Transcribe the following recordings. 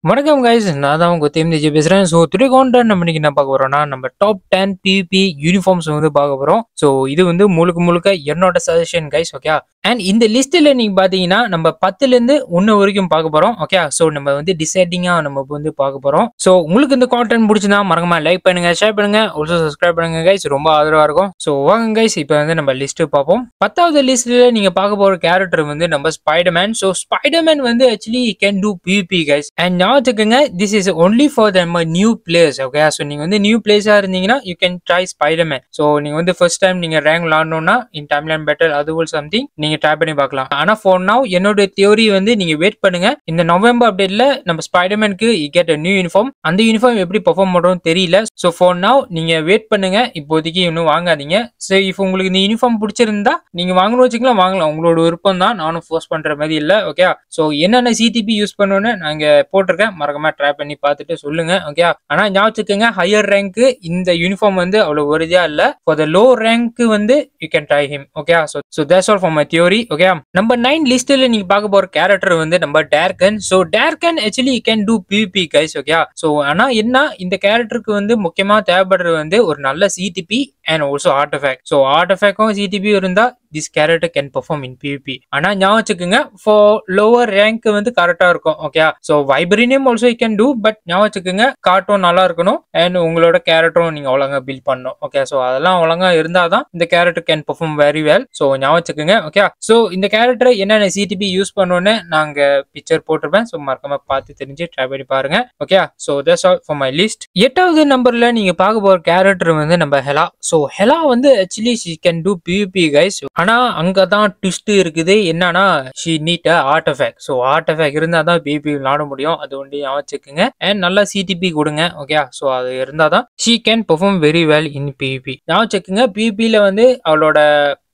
வணக்கம் கைஸ், நான் தான் உங்க தேம்தேஜி பேசுறேன். ஸோ டுடே கான்டென்ட் நம்ம இன்னைக்கு என்ன பார்க்க போறோம்னா, நம்ம டாப் 10 PvP யூனிஃபார்ம்ஸ் வந்து பார்க்க போறோம். ஸோ இது வந்து முழுக்க முழுக்க என்னோட சஜஷன் கைஸ், ஓகே. அண்ட் இந்த லிஸ்ட்ல நீங்க பாத்தீங்கன்னா நம்ம 10ல இருந்து 1 வரைக்கும் பார்க்க போறோம், ஓகே. ஸோ நம்ம வந்து டிசைடிங்கா நம்ம வந்து பார்க்க போறோம். ஸோ உங்களுக்கு இந்த கான்டென்ட் பிடிச்சிருந்தா மறக்காம லைக் பண்ணுங்க, ஷேர் பண்ணுங்க, ஆல்சோ சப்ஸ்கிரைப் பண்ணுங்க கைஸ், ரொம்ப ஆதரவா இருக்கும். ஸோ வாங்க கைஸ், இப்போ வந்து நம்ம லிஸ்ட் பார்ப்போம். 10வது லிஸ்ட்ல நீங்க பார்க்க போற கேரக்டர் வந்து நம்ம ஸ்பைடர்மேன். ஸோ ஸ்பைடர்மேன் வந்து actually can do PvP guys. And ஞாபகத்துக்குங்க, திஸ் இஸ் ஒன்லி ஃபார் நம்ம நியூ பிளேயர்ஸ், ஓகே. ஸோ நீங்க வந்து நியூ பிளேயர்ஸா இருந்தீங்கன்னா you can try Spiderman. So நீங்க வந்து ஃபர்ஸ்ட் டைம் நீங்க ரேங்க் விளாடணும்னா இன் டைம்லைன் பேட்டில் அதுவும் சம்திங் நீங்க ட்ரை பண்ணி பார்க்கலாம். ஆனா ஃபார் நவ் என்னோட தியோரி வந்து நீங்க வெயிட் பண்ணுங்க. இந்த நவம்பர் அப்டேட்ல நம்ம ஸ்பைடர்மேனுக்கு கெட் நியூ யூனிஃபார்ம். அந்த யூனிஃபார்ம் எப்படி பெர்ஃபார்ம் பண்றோம் தெரியல. ஸோ ஃபார் நவ் நீங்க வெயிட் பண்ணுங்க, இப்போதைக்கு இன்னும் வாங்காதீங்க. ஸோ இப்போ உங்களுக்கு இந்த யூனிஃபார்ம் பிடிச்சிருந்தா நீங்க வாங்கணும் வச்சுக்கலாம், வாங்கலாம், உங்களோட விருப்பம் தான். நானும் ஃபோர்ஸ் பண்ற மாதிரி இல்ல, ஓகே. ஸோ என்னென்ன CTP யூஸ் பண்ணணும்னு நாங்க போட்டிருக்கேன், மறக்காம ட்ரை பண்ணி பார்த்துட்டு சொல்லுங்க, ஓகே. ஆனா ஞாபகம் ஹையர் ரேங்க் இந்த யூனிஃபார்ம் வந்து அவ்வளவு வருதியா இல்ல. ஃபார் த லோ ரேங்க் வந்து you can try him, okay. So that's all for my theory, okay. Number 9 லிஸ்ட்ல நீங்க பார்க்க போற கேரக்டர் வந்து நம்ம டேர்கன். ஸோ டேர்கன் actually you can do PvP guys, okay. So ஆனா என்ன, இந்த கேரக்டருக்கு வந்து முக்கியமா தேவைப்படுறது வந்து ஒரு நல்ல CTP and also artifact. So ஆர்டிஃபேக்டும் CTP இருந்தா this character can perform in PvP. ஆனா ஞாபகம் ஃபார் லோவர் ரேங்க் வந்து கரெக்டா இருக்கும், okay. So vibranium also you can do, but ஞாபகம் காட்டும் நல்லா இருக்கணும் அண்ட் உங்களோட கேரக்டரும் நீங்க ஒழுங்கா பில்ட் பண்ணணும், ஓகே. ஸோ அதெல்லாம் ஒழுங்கா இருந்தாதான் இந்த character can perform very well. So ஞாபகம், ஓகே. ஸோ இந்த கேரக்டர் என்னென்ன CTP யூஸ் பண்ணணும்னு நாங்க பிக்சர் போட்டிருப்பேன். ஸோ மறக்காம பார்த்து தெரிஞ்சு ட்ரை பண்ணி பாருங்க, okay. So that's all for my list. 8வது நம்பர்ல நீங்க பார்க்க போற கேரக்டர் வந்து நம்ம ஹெலா. ஸோ ஹெலா வந்து actually she can do PvP guys. ஆனா அங்கதான் ட்விஸ்ட் இருக்குது. என்னன்னா she need artifact. So artifact இருந்தா தான் PvP விளாட முடியும், அது ஒண்டி ஞாபகம். அண்ட் நல்லா CTP கொடுங்க, ஓகே. ஸோ அது இருந்தாதான் she can perform very well in PvP. ஞாபகம் PvP ல வந்து அவளோட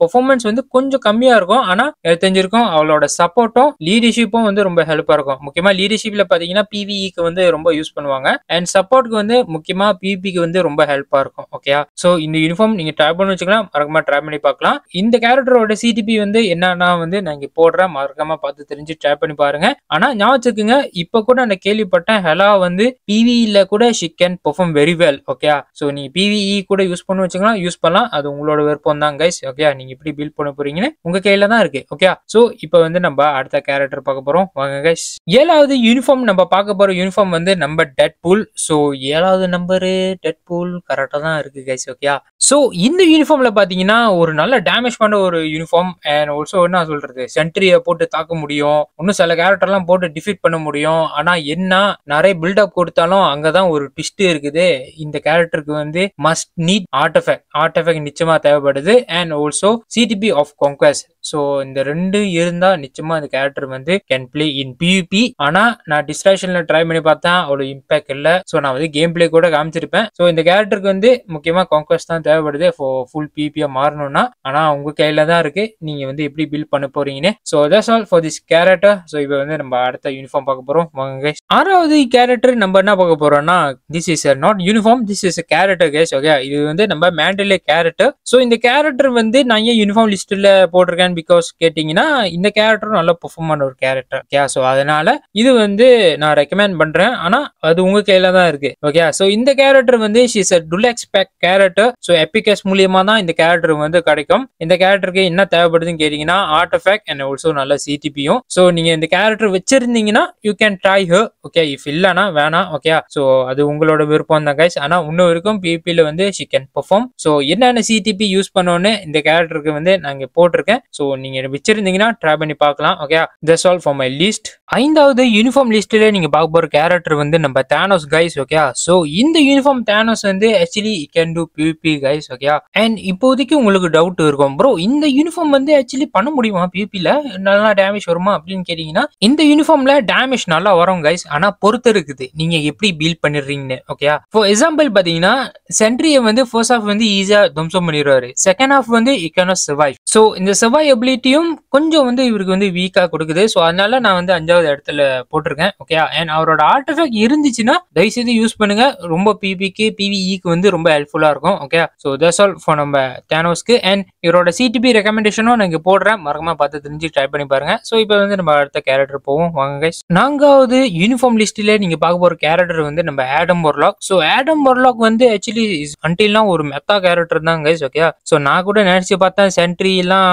பெர்ஃபார்மன்ஸ் வந்து கொஞ்சம் கம்மியா இருக்கும். ஆனா தெரிஞ்சிருக்கும் அவளோட சப்போர்ட்டும் லீடர்ஷிப்பும் வந்து ரொம்ப ஹெல்ப்பா இருக்கும். முக்கியமா லீடர்ஷிப்ல பாத்தீங்கன்னா PvEக்கு வந்து ரொம்ப யூஸ் பண்ணுவாங்க. அண்ட் சப்போர்ட்க்கு வந்து முக்கியமா PvPக்கு வந்து ரொம்ப ஹெல்ப்பா இருக்கும், ஓகே. ஸோ இந்த யூனிஃபார்ம் நீங்க ட்ரை பண்ணி வச்சுக்கலாம், மறக்காம ட்ரை பண்ணி பார்க்கலாம். இந்த கேரக்டரோட CTP வந்து என்னன்னா வந்து நான் இங்க போடுறேன், மறக்காம பார்த்து தெரிஞ்சு ட்ரை பண்ணி பாருங்க. ஆனா ஞாபகம் இப்ப கூட நான் கேள்விப்பட்டேன் ஹெலா வந்து PvEல கூட she can perform very well, okay. So நீ PvE கூட யூஸ் பண்ணி வச்சுக்கலாம், யூஸ் பண்ணலாம், அது உங்களோட விருப்பம் தான் கைஸ், ஓகே. நீங்க எப்படி பில்ட் பண்ண போறீங்கன்னு உங்க கையில தான் இருக்கு, ஓகே. சோ இப்போ வந்து நம்ம அடுத்த கேரக்டர் பார்க்க போறோம், வாங்க கைஸ். 7வது யூனிஃபார்ம் நம்ம பார்க்க போற யூனிஃபார்ம் வந்து நம்ம டெட்பூல். சோ 7வது நம்பர் டெட்பூல் கரெக்டா தான் இருக்கு கைஸ், ஓகே. சோ இந்த யூனிஃபார்ம்ல பாத்தீங்கன்னா ஒரு நல்ல டேமேஜ் பண்ண ஒரு யூனிஃபார்ம். அண்ட் ஆல்சோ என்ன சொல்றது, சென்ட்ரியை போட்டு தாக்க முடியும், இன்னும் சில கேரக்டர் எல்லாம் போட்டு டிஃபீட் பண்ண முடியும். ஆனா என்ன, நிறைய பில்டப் கொடுத்தாலும் அங்கதான் ஒரு ட்விஸ்ட் இருக்குது. இந்த கேரக்டருக்கு வந்து மஸ்ட் நீட் ஆர்டிஃபேக்ட் நிச்சயமா தேவைப்படுது. And also CTP of conquest. So இந்த ரெண்டு இருந்தா நிச்சயமா இந்த கேரக்டர் வந்து கேன் பிளே இன் PvP. ஆனா நான் டிஸ்ட்ராக்ஷன்ல ட்ரை பண்ணி பார்த்தேன், அவ்வளவு இம்பாக்ட் இல்ல. ஸோ நான் வந்து கேம் பிளே கூட காமிச்சிருப்பேன். ஸோ இந்த கேரக்டருக்கு வந்து முக்கியமா கான்குவெஸ்ட் தான் தேவைப்படுது ஃபுல் PvP மாறணும்னா. ஆனா உங்க கையில தான் இருக்கு, நீங்க வந்து எப்படி பில்ட் பண்ண போறீங்கன்னு. So that's all for this character. So இப்போ வந்து நம்ம அடுத்த யூனிஃபார்ம் பார்க்க போறோம், வாங்க கைஸ். 6வது கேரக்டர் நம்ம என்ன பார்க்க போறோம்னா, this is not uniform, this is character guys, okay. இது வந்து நம்ம மேண்டலே கேரக்டர். ஸோ இந்த கேரக்டர் வந்து நான் ஏன் யூனிஃபார்ம் லிஸ்ட்ல போட்டிருக்கேன் பிகாஸ் கேட்டீங்கன்னா இந்த கேரக்டர் நல்ல பெர்ஃபார்ம் பண்ண ஒரு கேரக்டர், ஓகே. ஸோ அதனால இது வந்து நான் ரெக்கமெண்ட் பண்றேன். ஆனா அது உங்க கையில தான் இருக்கு, ஓகே. ஸோ இந்த கேரக்டர் வந்து she is a dual spec character. So epics மூலியமா தான் இந்த கேரக்டர் வந்து கிடைக்கும். இந்த கேரக்டருக்கு என்ன தேவைப்படுதுன்னு கேட்டீங்கன்னா ஆர்டிஃபேக்ட் அண்ட் ஆல்சோ நல்ல CTPயும். ஸோ நீங்க இந்த கேரக்டர் வச்சிருந்தீங்கன்னா you can try her, okay. If இல்லனா வேணாம், ஓகே. ஸோ அது உங்களோட விருப்பம் தான் கைஸ். ஆனா இன்னும் வரைக்கும் PvPல வந்து ஷி கேன் பெர்ஃபார்ம். ஸோ என்னென்ன CTP யூஸ் பண்ணோன்னு இந்த கேரக்டருக்கு வந்து நாங்க போட்டிருக்கேன். ஸோ நீங்க வச்சிருந்தீங்கன்னா ட்ரை பண்ணி பார்க்கலாம், okay. That's all for my list. 5வது யூனிஃபார்ம் லிஸ்ட்ல நீங்க பார்க்க போற கேரக்டர் வந்து நம்ம தானோஸ் கைஸ், ஓகே. ஸோ இந்த யூனிஃபார்ம் தானோஸ் வந்து actually can do PvP guys, okay. And இப்போதைக்கு உங்களுக்கு டவுட் இருக்கும், ப்ரோ இந்த யூனிஃபார்ம் வந்து ஆக்சுவலி பண்ண முடியுமா PvPல, நல்லா டேமேஜ் வருமா அப்படின்னு கேட்டீங்கன்னா இந்த யூனிஃபார்ம்ல டேமேஜ் நல்லா வரும் கைஸ். ஆனா பொறுத்து இருக்குது நீங்க எப்படி பில்ட் பண்ணிடுறீங்கன்னு, ஓகே. ஃபார் எக்ஸாம்பிள் பாத்தீங்கன்னா சென்ட்ரியை வந்து ஃபர்ஸ்ட் ஹாஃப் வந்து ஈஸியா துவம்சம் பண்ணிடுவாரு, செகண்ட் ஹாஃப் வந்து இ கேன் சர்வைவ். ஸோ இந்த சர்வைவ் எபிலிட்டியும் கொஞ்சம் வந்து இவருக்கு வந்து வீக்கா கொடுக்குது. ஸோ அதனால நான் வந்து 5வது இடத்துல போட்டிருக்கேன், ஓகே. அண்ட் அவரோட ஆர்டிஃபேக்ட் இருந்துச்சுன்னா தயவுசெய்து யூஸ் பண்ணுங்க, ரொம்ப PvPக்கு PvEக்கு வந்து ரொம்ப ஹெல்ப்ஃபுல்லா இருக்கும், okay. So that's all for நம்ம தேனோஸ்க்கு. அண்ட் இவரோட சிடிபி ரெக்கமெண்டேஷனும் நான் இங்கே போடுறேன், மறக்காம பார்த்து தெரிஞ்சு ட்ரை பண்ணி பாருங்க. ஸோ இப்போ வந்து நம்ம அடுத்த கேரக்டர் போவோம் வாங்க கைஸ். 4வது யூனிஃபார்ம் லிஸ்ட்ல நீங்க பார்க்க போற கேரக்டர் வந்து நம்ம ஆடம் வொர்லாக். ஸோ ஆடம் வொர்லாக் வந்து ஆக்சுவலி அன்டில்லாம் ஒரு மெத்தா கேரக்டர் தான் கைஸ். ஓகே, ஸோ நான் கூட நினைச்சு பார்த்தேன் சென்ட்ரி எல்லாம்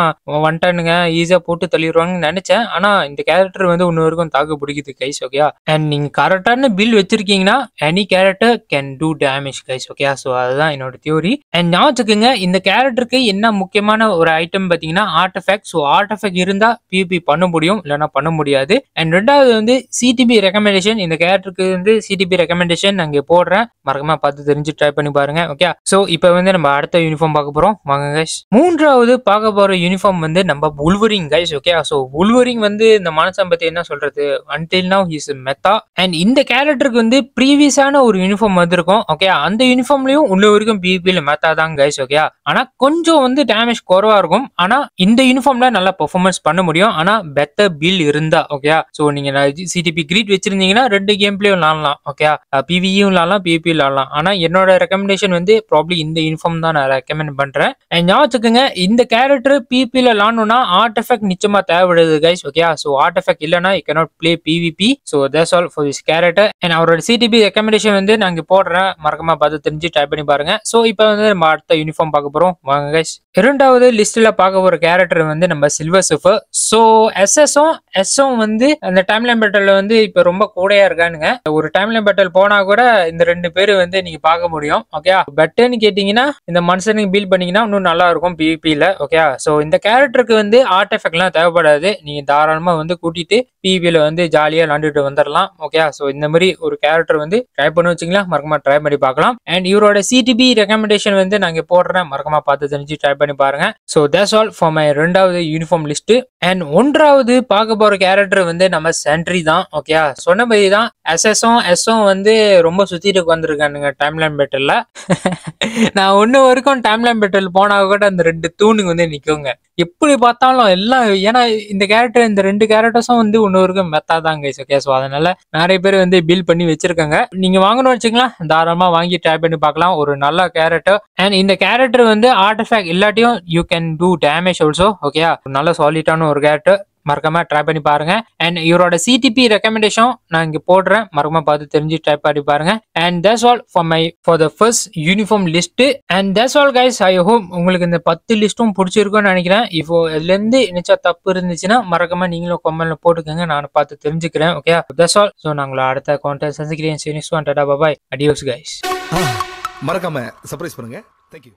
வந்துட்டானுங்க ஈஸியா போட்டு தள்ளிடுவாங்கன்னு நினைச்சேன். ஆனா இந்த கேரக்டர் வந்து இன்னொரு வரைக்கும் தாக்கு பிடிக்குது கைஸ். ஓகே, அண்ட் நீங்க கரெக்டான பில் வச்சிருக்கீங்கன்னா any character can do damage guys. Okay, so அதுதான் என்னோட தியோரி. அண்ட் ஞாபகத்துக்குங்க இந்த கேரக்டருக்கு என்ன முக்கியமான ஒரு ஐட்டம் பார்த்தீங்கன்னா ஆர்டிஃபெக்ட். ஸோ ஆர்டிஃபெக்ட் இருந்தா பிபி பண்ண முடியும், இல்லைன்னா பண்ண முடியாது. அண்ட் ரெண்டாவது வந்து சிடிபி ரெக்கமெண்டேஷன். இந்த கேரக்டருக்கு வந்து சிடிபி ரெக்கமெண்டேஷன் நான் இங்கே போடுறேன், மறக்காம பார்த்து தெரிஞ்சு ட்ரை பண்ணி பாருங்க. ஓகே, ஸோ இப்போ வந்து நம்ம அடுத்த யூனிஃபார்ம் பார்க்க போறோம் வாங்க கைஸ். 3வது பார்க்க போற யூனிஃபார்ம் வந்து நம்ம வுல்வரிங் கைஸ். ஓகே, ஸோ வுல்வரிங் வந்து இந்த மனுஷன் பத்தி என்ன சொல்றது, until now he is meta. And இந்த கேரக்டருக்கு வந்து ப்ரீவியஸான ஒரு யூனிஃபார்ம் வந்திருக்கும். ஓகே, அந்த யூனிஃபார்ம்லயும் உள்ள வரைக்கும் பிபில மெத்தா தான் கைஸ். ஓகே, ஆனா கொஞ்சம் வந்து டேமேஜ் குறவா இருக்கும். ஆனா இந்த யூனிஃபார்ம்ல நல்லா பெர்ஃபார்மன்ஸ் பண்ண முடியும், ஆனா பெட்டர் பில் இருந்தா. ஓகே, ஸோ நீங்க சிடிபி கிரீட் வச்சிருந்தீங்கன்னா 2 கேம் பிளேயும் விளாடலாம். ஓகே, பிவியும் விளாடலாம், பிபி விளாடலாம். ஆனா என்னோட ரெக்கமெண்டேஷன் வந்து ப்ராப்ளி இந்த யூனிஃபார்ம் தான் நான் ரெக்கமெண்ட் பண்றேன். அண்ட் ஞாபகத்துக்குங்க இந்த கேரக்டர் பிபில விளாடணும்னா ஆர்டிஃபெக்ட் நிச்சயமா தேவைப்படுது கைஸ். ஓகே, ஸோ ஆர்டிஃபெக்ட் இல்லைன்னா you cannot play PVP. So that's all for this character. And அவரோட சிடிபி ரெக்கமெண்டேஷன் வந்து நான் இங்கே போடுறேன், மறக்காம பார்த்து தெரிஞ்சு ட்ரை பண்ணி பாருங்க. ஸோ இப்போ வந்து நம்ம அடுத்த யூனிஃபார்ம் பார்க்க போறோம் வாங்க கைஸ். 2வது லிஸ்ட்ல பார்க்க போற கேரக்டர் வந்து நம்ம சில்வர் சர்ஃபர். ஸோ எஸ்ஸும் வந்து அந்த டைம்லைன் பேட்டல்ல வந்து இப்போ ரொம்ப கூடையா இருக்கானுங்க. ஒரு டைம்லைன் பேட்டல் போனா கூட இந்த 2 பேர் வந்து நீங்க பார்க்க முடியும். ஓகே, பெட்டர்னு கேட்டீங்கன்னா இந்த மனுஷனுக்கு பில் பண்ணீங்கன்னா இன்னும் நல்லா இருக்கும் பிவிபில. ஓகே, ஸோ இந்த கேரக்டருக்கு வந்து ஆர்டிஃபெக்ட்லாம் தேவைப்படாது, நீங்க தாராளமா வந்து கூட்டிட்டு பிவிபில வந்து ஜாலியா விளாண்டுட்டு வந்துடலாம். ஓகே, ஸோ இந்த மாதிரி ஒரு கேரக்டர் வந்து ட்ரை பண்ணி வச்சிங்களா, மறக்காம ட்ரை பண்ணி பார்க்கலாம். அண்ட் இவரோட சிடிபி ரெக்கமெண்டேஷன் வந்து நான் இங்கே போடுறேன், மறக்காம பார்த்து தெரிஞ்சு ட்ரை பண்ணி பாருங்க. So that's all for my 2வது யூனிஃபார்ம் லிஸ்ட். அண்ட் 1வது பார்க்க போற கேரக்டர் வந்து நம்ம சென்ட்ரி தான். ஓகே, சொன்ன மாதிரி தான் எஸ்ஸும் வந்து ரொம்ப சுத்திட்டு வந்திருக்கானுங்க டைம்லைன் பேட்டல்ல. நான் ஒன்னு வரைக்கும் டைம்லைன் பேட்டல் போனா கூட அந்த 2 தூணுங்க வந்து நிக்குங்க. எப்படி பார்த்தாலும் எல்லாம், ஏன்னா இந்த கேரக்டர் இந்த 2 கேரக்டர்ஸும் வந்து ஒன்னு வரைக்கும் மெத்தா தான் கைஸ். ஓகே, ஸோ அதனால நிறைய பேர் வந்து பில் பண்ணி வச்சிருக்காங்க. நீங்க வாங்கணும்னு வச்சுங்களா, தாராளமா வாங்கி ட்ரை பண்ணி பார்க்கலாம். ஒரு நல்ல கேரக்டர். அண்ட் இந்த கேரக்டர் வந்து ஆர்டிஃபெக்ட் இல்லாட்டியும் you can do damage also. Okay, நல்ல சாலிட்டான ஒரு கேரக்டர், மறக்காம ட்ரை பண்ணி பாருங்க. அண்ட் இவரோட சிடிபி ரெக்கமெண்டேஷன் நான் இங்க போடுறேன், மறக்காம பார்த்து தெரிஞ்சு ட்ரை பண்ணி பாருங்க. And that's all for the first uniform list. And that's all guys. I hope உங்களுக்கு இந்த 10 லிஸ்ட்டும் பிடிச்சிருக்கும்னு நினைக்கிறேன். இப்போ இதுல இருந்து நினைச்சா தப்பு இருந்துச்சுன்னா மறக்காம நீங்களும் கமெண்ட்ல போட்டுக்கோங்க, நான் பார்த்து தெரிஞ்சுக்கிறேன். Okay, that's all. ஸோ நாங்கள அடுத்த கான்டென்ட் சந்திக்கிறேன். பாய், அடியோஸ் கைஸ். மறக்காம சர்ப்ரைஸ் பண்ணுங்க. தேங்க்யூ.